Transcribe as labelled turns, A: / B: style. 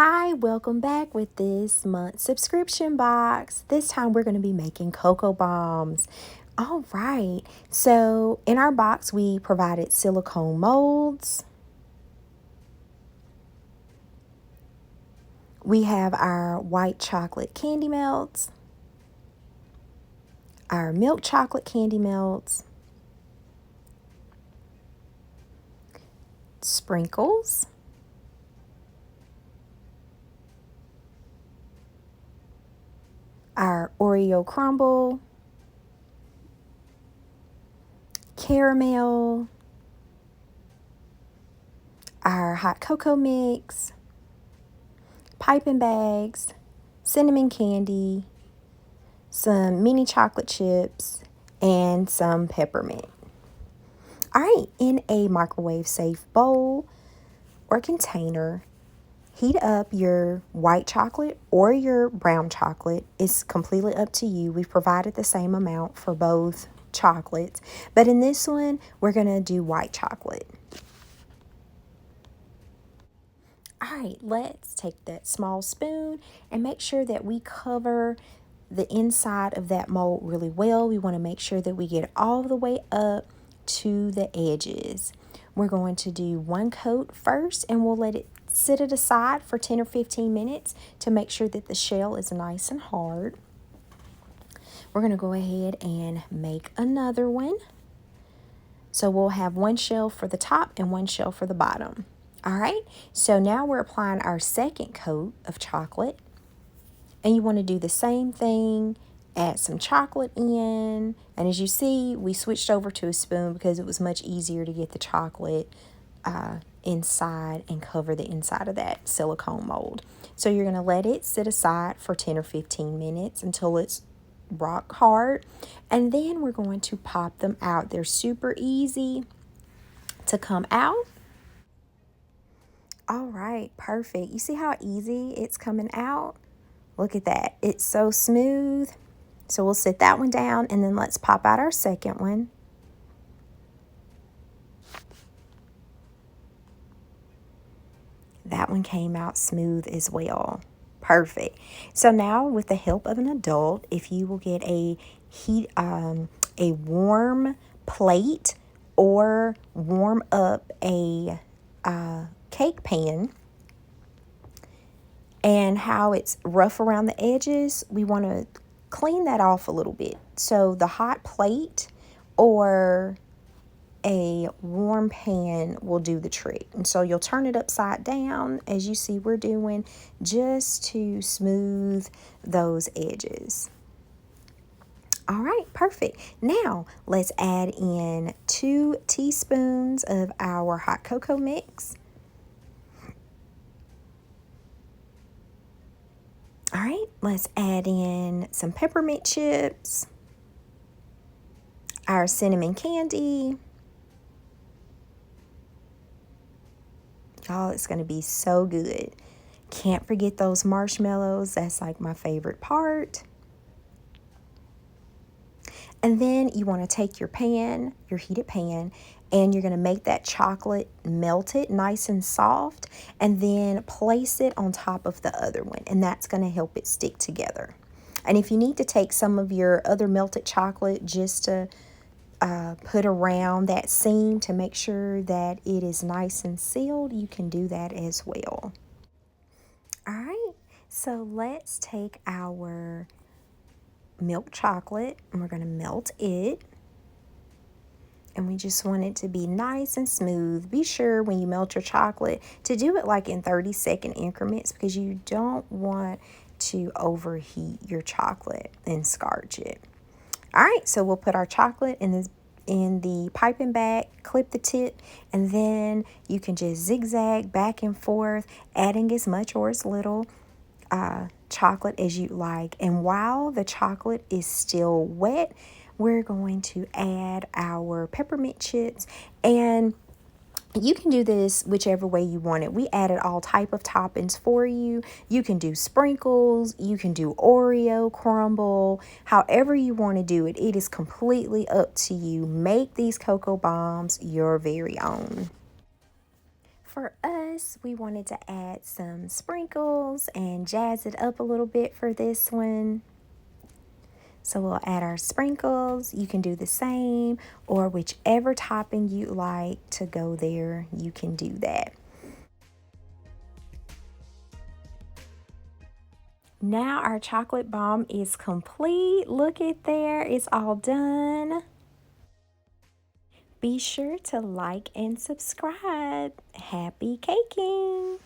A: Hi, welcome back with this month's subscription box. This time we're going to be making cocoa bombs. All right, so in our box we provided silicone molds. We have our white chocolate candy melts, our milk chocolate candy melts, sprinkles, our Oreo crumble, caramel, our hot cocoa mix, piping bags, cinnamon candy, some mini chocolate chips, and some peppermint. All right, in a microwave safe bowl or container, heat up your white chocolate or your brown chocolate. It's completely up to you. We've provided the same amount for both chocolates, but in this one, we're going to do white chocolate. All right, let's take that small spoon and make sure that we cover the inside of that mold really well. We want to make sure that we get all the way up to the edges. We're going to do one coat first and we'll let it sit it aside for 10 or 15 minutes to make sure that the shell is nice and hard. We're going to go ahead and make another one. So we'll have one shell for the top and one shell for the bottom. All right, so now we're applying our second coat of chocolate. And you want to do the same thing, add some chocolate in. And as you see, we switched over to a spoon because it was much easier to get the chocolate inside and cover the inside of that silicone mold. So you're going to let it sit aside for 10 or 15 minutes until it's rock hard. And then we're going to pop them out. They're super easy to come out. All right, perfect. You see how easy it's coming out? Look at that. It's so smooth. So we'll sit that one down and then let's pop out our second one. That one came out smooth as well. Perfect. So now with the help of an adult, if you will get a warm plate or warm up a cake pan, and how it's rough around the edges, we want to clean that off a little bit. So the hot plate or a warm pan will do the trick. And so you'll turn it upside down, as you see we're doing, just to smooth those edges. All right, perfect. Now let's add in 2 teaspoons of our hot cocoa mix. All right, let's add in some peppermint chips, our cinnamon candy. Oh, it's going to be so good. Can't forget those marshmallows. That's like my favorite part. And then you want to take your pan, your heated pan, and you're going to make that chocolate melted nice and soft, and then place it on top of the other one, and that's going to help it stick together. And if you need to take some of your other melted chocolate just to put around that seam to make sure that it is nice and sealed, you can do that as well. All right, so let's take our milk chocolate and we're going to melt it. And we just want it to be nice and smooth. Be sure when you melt your chocolate to do it like in 30-second increments, because you don't want to overheat your chocolate and scorch it. All right, so we'll put our chocolate in the piping bag, clip the tip, and then you can just zigzag back and forth, adding as much or as little chocolate as you like. And while the chocolate is still wet, we're going to add our peppermint chips, and you can do this whichever way you want it. We added all type of toppings for you. You can do sprinkles, you can do Oreo crumble, however you want to do it. It is completely up to you. Make these cocoa bombs your very own. for us, we wanted to add some sprinkles and jazz it up a little bit for this one. So we'll add our sprinkles. You can do the same, or whichever topping you like to go there, you can do that. Now our chocolate bomb is complete. Look at there, it's all done. Be sure to like and subscribe. Happy caking!